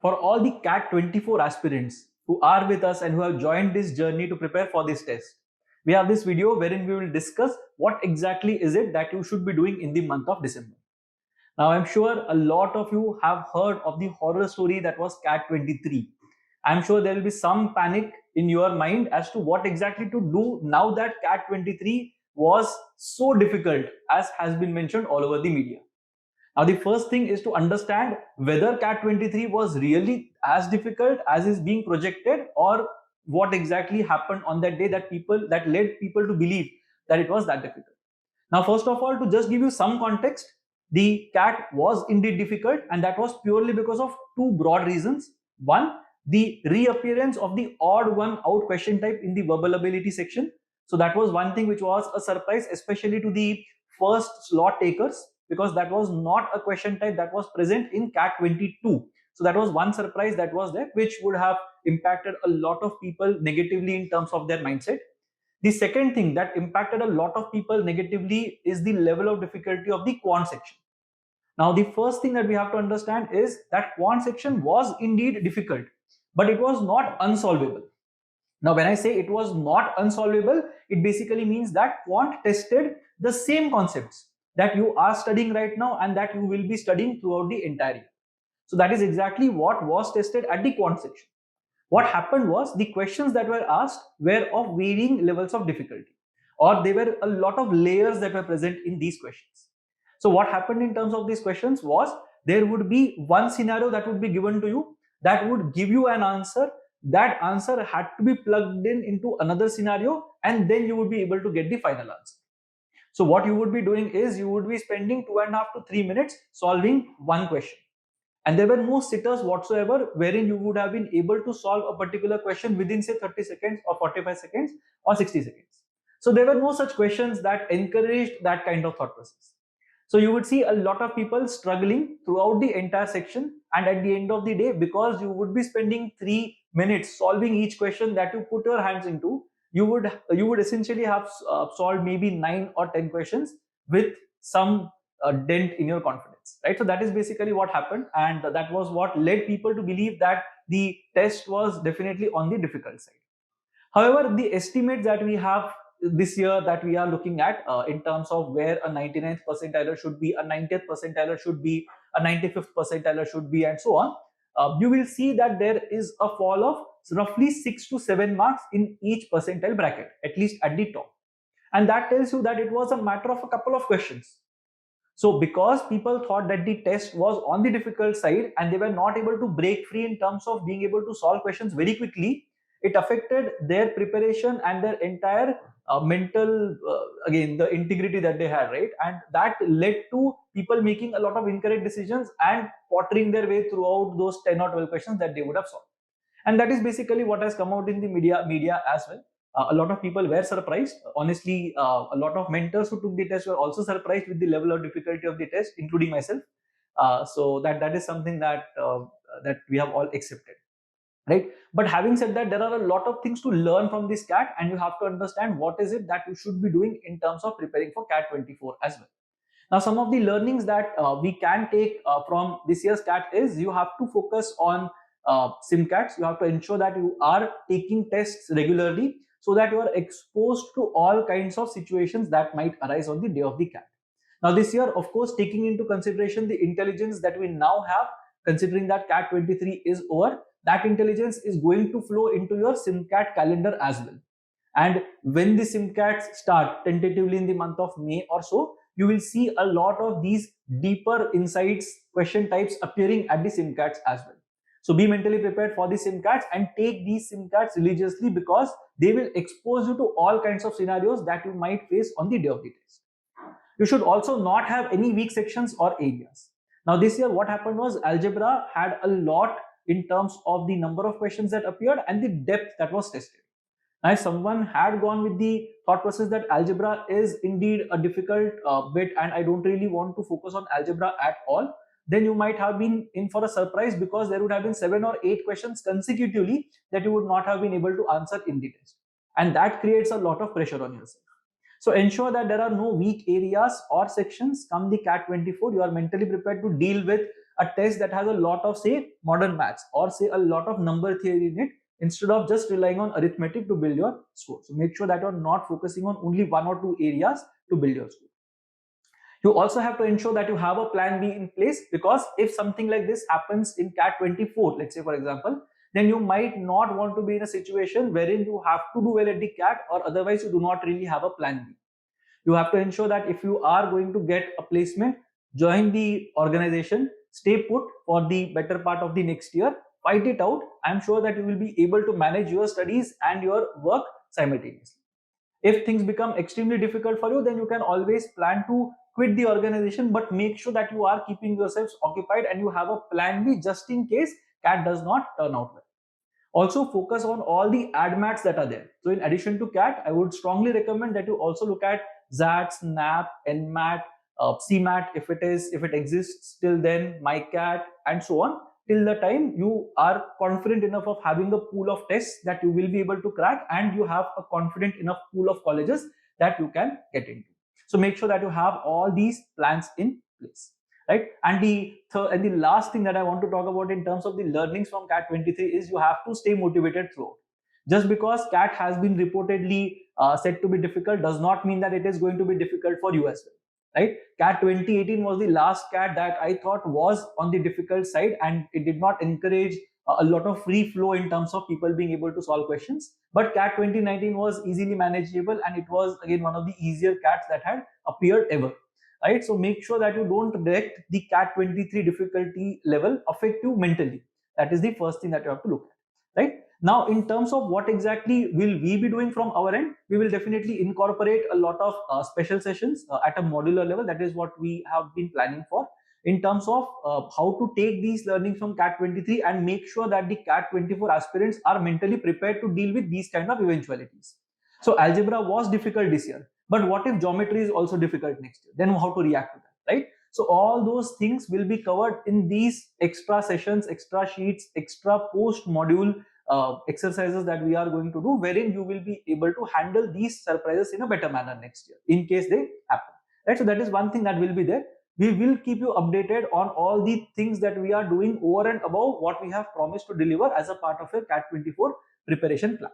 For all the CAT 24 aspirants who are with us and who have joined this journey to prepare for this test, we have this video wherein we will discuss what exactly is it that you should be doing in the month of December. Now, I'm sure a lot of you have heard of the horror story that was CAT 23. I'm sure there will be some panic in your mind as to what exactly to do now that CAT 23 was so difficult, as has been mentioned all over the media. Now, the first thing is to understand whether CAT 23 was really as difficult as is being projected, or what exactly happened on that day that led people to believe that it was that difficult. Now, first of all, to just give you some context, the CAT was indeed difficult, and that was purely because of two broad reasons. One, the reappearance of the odd one out question type in the verbal ability section. So that was one thing which was a surprise, especially to the first slot takers, because that was not a question type that was present in CAT 22. So that was one surprise that was there, which would have impacted a lot of people negatively in terms of their mindset. The second thing that impacted a lot of people negatively is the level of difficulty of the quant section. Now, the first thing that we have to understand is that quant section was indeed difficult, but it was not unsolvable. Now, when I say it was not unsolvable, it basically means that quant tested the same concepts that you are studying right now and that you will be studying throughout the entire year. So that is exactly what was tested at the quant section. What happened was the questions that were asked were of varying levels of difficulty, or there were a lot of layers that were present in these questions. So what happened in terms of these questions was there would be one scenario that would be given to you that would give you an answer. That answer had to be plugged in into another scenario, and then you would be able to get the final answer. So what you would be doing is you would be spending 2.5 to 3 minutes solving one question. And there were no sitters whatsoever wherein you would have been able to solve a particular question within, say, 30 seconds or 45 seconds or 60 seconds. So there were no such questions that encouraged that kind of thought process. So you would see a lot of people struggling throughout the entire section, and at the end of the day, because you would be spending 3 minutes solving each question that you put your hands into, you would essentially have solved maybe 9 or 10 questions with some dent in your confidence, right? So that is basically what happened, and that was what led people to believe that the test was definitely on the difficult side. However, the estimates that we have this year that we are looking at in terms of where a 99th percentiler should be, a 90th percentiler should be, a 95th percentiler should be, and so on, you will see that there is a fall of roughly 6 to 7 marks in each percentile bracket, at least at the top. And that tells you that it was a matter of a couple of questions. So because people thought that the test was on the difficult side and they were not able to break free in terms of being able to solve questions very quickly, it affected their preparation and their entire mental, again, the integrity that they had, right? And that led to people making a lot of incorrect decisions and pottering their way throughout those 10 or 12 questions that they would have solved. And that is basically what has come out in the media as well. A lot of people were surprised. Honestly, a lot of mentors who took the test were also surprised with the level of difficulty of the test, including myself. So that is something that we have all accepted, right? But having said that, there are a lot of things to learn from this CAT, and you have to understand what is it that you should be doing in terms of preparing for CAT 24 as well. Now, some of the learnings that we can take from this year's CAT is you have to focus on SIMCATs. You have to ensure that you are taking tests regularly so that you are exposed to all kinds of situations that might arise on the day of the CAT. Now, this year, of course, taking into consideration the intelligence that we now have, considering that CAT 23 is over, that intelligence is going to flow into your SIMCAT calendar as well. And when the SIMCATs start tentatively in the month of May or so, you will see a lot of these deeper insights, question types appearing at the SIMCATs as well. So be mentally prepared for the SIMCATs and take these SIMCATs religiously, because they will expose you to all kinds of scenarios that you might face on the day of the test. You should also not have any weak sections or areas. Now, this year what happened was algebra had a lot in terms of the number of questions that appeared and the depth that was tested. Now, if someone had gone with the thought process that algebra is indeed a difficult bit and I don't really want to focus on algebra at all, then you might have been in for a surprise, because there would have been 7 or 8 questions consecutively that you would not have been able to answer in the test. And that creates a lot of pressure on yourself. So ensure that there are no weak areas or sections come the CAT 24. You are mentally prepared to deal with a test that has a lot of, say, modern maths or say a lot of number theory in it, instead of just relying on arithmetic to build your score. So make sure that you're not focusing on only one or two areas to build your score. You also have to ensure that you have a plan B in place, because if something like this happens in CAT 24, let's say for example, then you might not want to be in a situation wherein you have to do well at the CAT, or otherwise you do not really have a plan B. You have to ensure that if you are going to get a placement, join the organization, stay put for the better part of the next year, fight it out. I'm sure that you will be able to manage your studies and your work simultaneously. If things become extremely difficult for you, then you can always plan to quit the organization, but make sure that you are keeping yourselves occupied and you have a plan B just in case CAT does not turn out well. Also focus on all the ADMATs that are there. So in addition to CAT, I would strongly recommend that you also look at ZAT, SNAP, NMAT, CMAT if it exists till then, MyCAT, and so on, till the time you are confident enough of having a pool of tests that you will be able to crack, and you have a confident enough pool of colleges that you can get into. So make sure that you have all these plans in place, right? And the last thing that I want to talk about in terms of the learnings from CAT 23 is you have to stay motivated throughout. Just because CAT has been reportedly said to be difficult does not mean that it is going to be difficult for you as well, right? CAT 2018 was the last CAT that I thought was on the difficult side, and it did not encourage a lot of free flow in terms of people being able to solve questions. But CAT 2019 was easily manageable, and it was again one of the easier CATs that had appeared ever, right? So make sure that you don't let the CAT 23 difficulty level affect you mentally. That is the first thing that you have to look at, right? Now, in terms of what exactly will we be doing from our end, we will definitely incorporate a lot of special sessions at a modular level. That is what we have been planning for, in terms of how to take these learnings from CAT 23 and make sure that the CAT 24 aspirants are mentally prepared to deal with these kind of eventualities. So algebra was difficult this year, but what if geometry is also difficult next year? Then how to react to that, right? So all those things will be covered in these extra sessions, extra sheets, extra post module exercises that we are going to do, wherein you will be able to handle these surprises in a better manner next year in case they happen, right? So that is one thing that will be there. We will keep you updated on all the things that we are doing over and above what we have promised to deliver as a part of your CAT 24 preparation plan.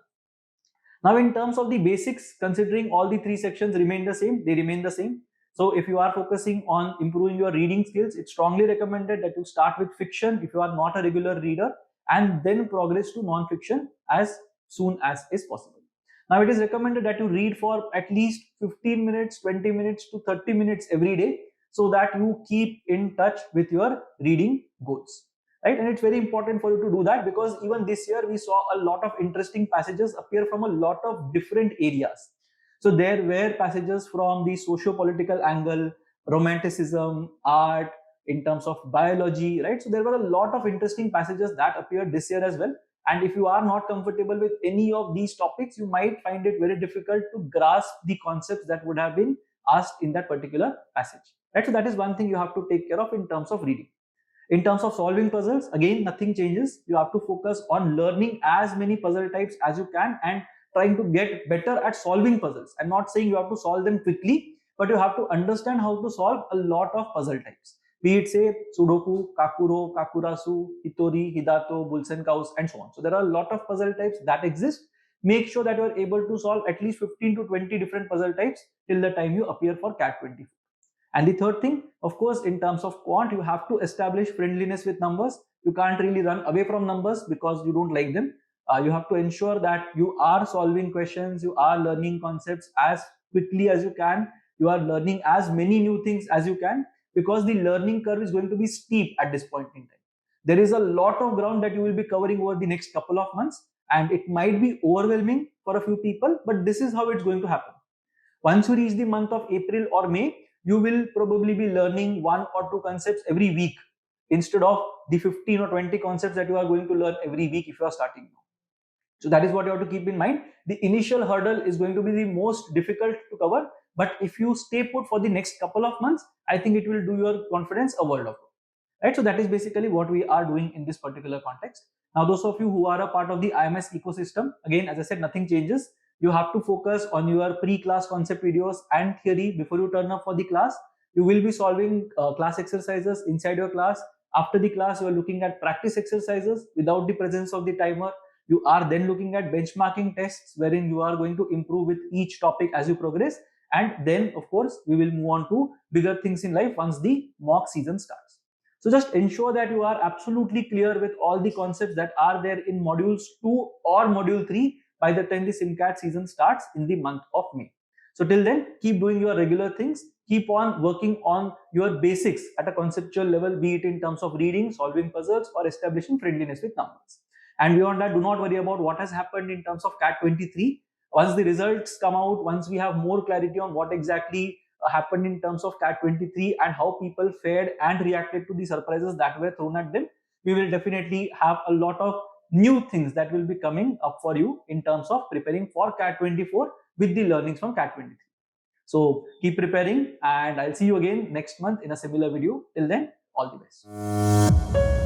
Now, in terms of the basics, considering all the three sections remain the same, they remain the same. So if you are focusing on improving your reading skills, it's strongly recommended that you start with fiction if you are not a regular reader, and then progress to non-fiction as soon as is possible. Now, it is recommended that you read for at least 15 minutes, 20 minutes to 30 minutes every day, so that you keep in touch with your reading goals, right? And it's very important for you to do that, because even this year we saw a lot of interesting passages appear from a lot of different areas. So there were passages from the socio-political angle, romanticism, art, in terms of biology, right? So there were a lot of interesting passages that appeared this year as well. And if you are not comfortable with any of these topics, you might find it very difficult to grasp the concepts that would have been asked in that particular passage, right? So that is one thing you have to take care of in terms of reading. In terms of solving puzzles, again, nothing changes. You have to focus on learning as many puzzle types as you can and trying to get better at solving puzzles. I'm not saying you have to solve them quickly, but you have to understand how to solve a lot of puzzle types. Be it, say, Sudoku, Kakuro, Kakurasu, Hitori, Hidato, Bulsen-Kaus, and so on. So there are a lot of puzzle types that exist. Make sure that you are able to solve at least 15 to 20 different puzzle types till the time you appear for CAT 24. And the third thing, of course, in terms of quant, you have to establish friendliness with numbers. You can't really run away from numbers because you don't like them. You have to ensure that you are solving questions, you are learning concepts as quickly as you can, you are learning as many new things as you can, because the learning curve is going to be steep at this point in time. There is a lot of ground that you will be covering over the next couple of months, and it might be overwhelming for a few people, but this is how it's going to happen. Once you reach the month of April or May, you will probably be learning 1 or 2 concepts every week instead of the 15 or 20 concepts that you are going to learn every week if you are starting now. So that is what you have to keep in mind. The initial hurdle is going to be the most difficult to cover, but if you stay put for the next couple of months, I think it will do your confidence a world of good, right? So that is basically what we are doing in this particular context. Now, those of you who are a part of the IMS ecosystem, again, as I said, nothing changes. You have to focus on your pre-class concept videos and theory before you turn up for the class. You will be solving class exercises inside your class. After the class, you are looking at practice exercises without the presence of the timer. You are then looking at benchmarking tests wherein you are going to improve with each topic as you progress. And then, of course, we will move on to bigger things in life once the mock season starts. So just ensure that you are absolutely clear with all the concepts that are there in modules 2 or module 3 by the time the SimCAT season starts in the month of May. So till then, keep doing your regular things. Keep on working on your basics at a conceptual level, be it in terms of reading, solving puzzles, or establishing friendliness with numbers. And beyond that, do not worry about what has happened in terms of CAT 23. Once the results come out, once we have more clarity on what exactly happened in terms of CAT 23 and how people fared and reacted to the surprises that were thrown at them, we will definitely have a lot of new things that will be coming up for you in terms of preparing for CAT 24 with the learnings from CAT 23. So keep preparing, and I'll see you again next month in a similar video. Till then, all the best.